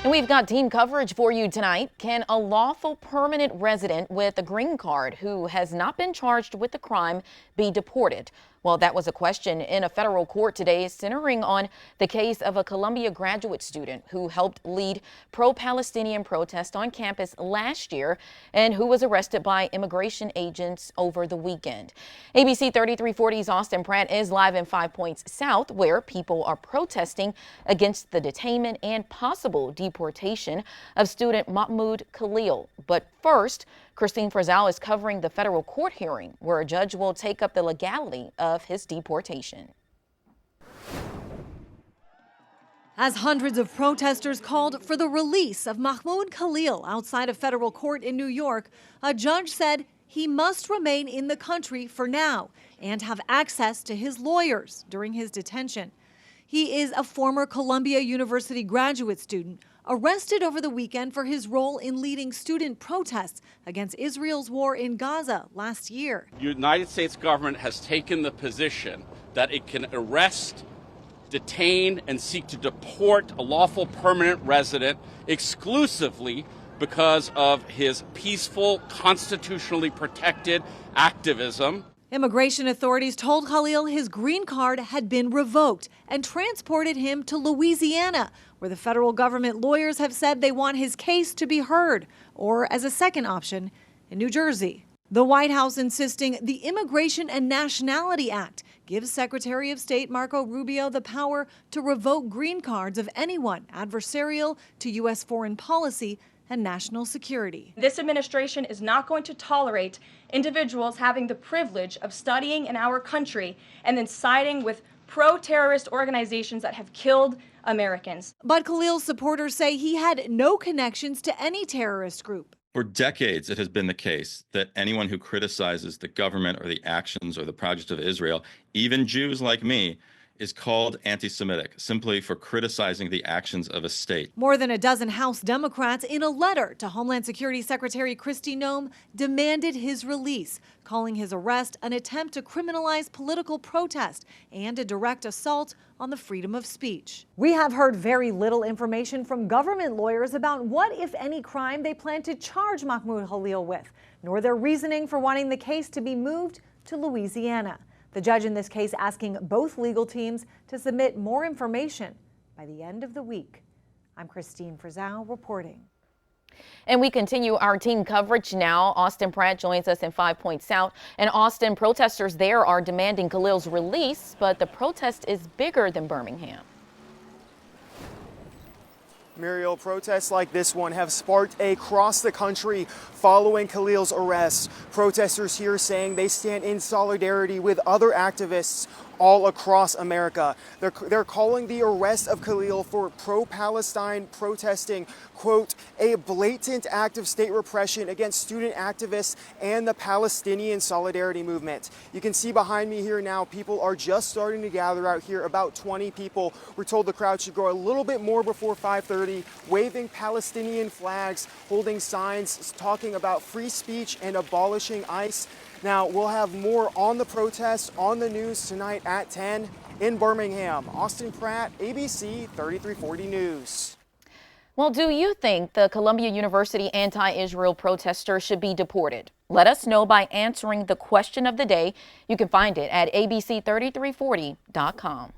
And we've got team coverage for you tonight. Can a lawful permanent resident with a green card who has not been charged with a crime be deported? Well, that was a question in a federal court today, centering on the case of a Columbia graduate student who helped lead pro-Palestinian protests on campus last year and who was arrested by immigration agents over the weekend. ABC 3340's Austin Pratt is live in 5 Points South, where people are protesting against the detainment and possible deportation of student Mahmoud Khalil. But first, Christine Frizzell is covering the federal court hearing where a judge will take up the legality of his deportation. As hundreds of protesters called for the release of Mahmoud Khalil outside a federal court in New York, a judge said he must remain in the country for now and have access to his lawyers during his detention. He is a former Columbia University graduate student arrested over the weekend for his role in leading student protests against Israel's war in Gaza last year. The United States government has taken the position that it can arrest, detain, and seek to deport a lawful permanent resident exclusively because of his peaceful, constitutionally protected activism. Immigration authorities told Khalil his green card had been revoked and transported him to Louisiana, where the federal government lawyers have said they want his case to be heard, or as a second option, in New Jersey. The White House insisting the Immigration and Nationality Act gives Secretary of State Marco Rubio the power to revoke green cards of anyone adversarial to U.S. foreign policy and national security. This administration is not going to tolerate individuals having the privilege of studying in our country and then siding with pro-terrorist organizations that have killed Americans. But Khalil's supporters say he had no connections to any terrorist group. For decades, it has been the case that anyone who criticizes the government or the actions or the project of Israel, even Jews like me, is called anti-Semitic, simply for criticizing the actions of a state. More than a dozen House Democrats, in a letter to Homeland Security Secretary Kristi Noem, demanded his release, calling his arrest an attempt to criminalize political protest and a direct assault on the freedom of speech. We have heard very little information from government lawyers about what, if any, crime they plan to charge Mahmoud Khalil with, nor their reasoning for wanting the case to be moved to Louisiana. The judge in this case asking both legal teams to submit more information by the end of the week. I'm Christine Frizzell reporting. And we continue our team coverage now. Austin Pratt joins us in 5 Points South. And Austin, protesters there are demanding Khalil's release, but the protest is bigger than Birmingham. Muriel, protests like this one have sparked across the country following Khalil's arrest. Protesters here saying they stand in solidarity with other activists all across America. They're calling the arrest of Khalil for pro-Palestine protesting, quote, a blatant act of state repression against student activists and the Palestinian solidarity movement. You can see behind me here now, people are just starting to gather out here, about 20 people. We're told the crowd should grow a little bit more before 5:30, waving Palestinian flags, holding signs, talking about free speech and abolishing ICE. Now, we'll have more on the protests on the news tonight at 10 in Birmingham. Austin Pratt, ABC 3340 News. Well, do you think the Columbia University anti-Israel protesters should be deported? Let us know by answering the question of the day. You can find it at abc3340.com.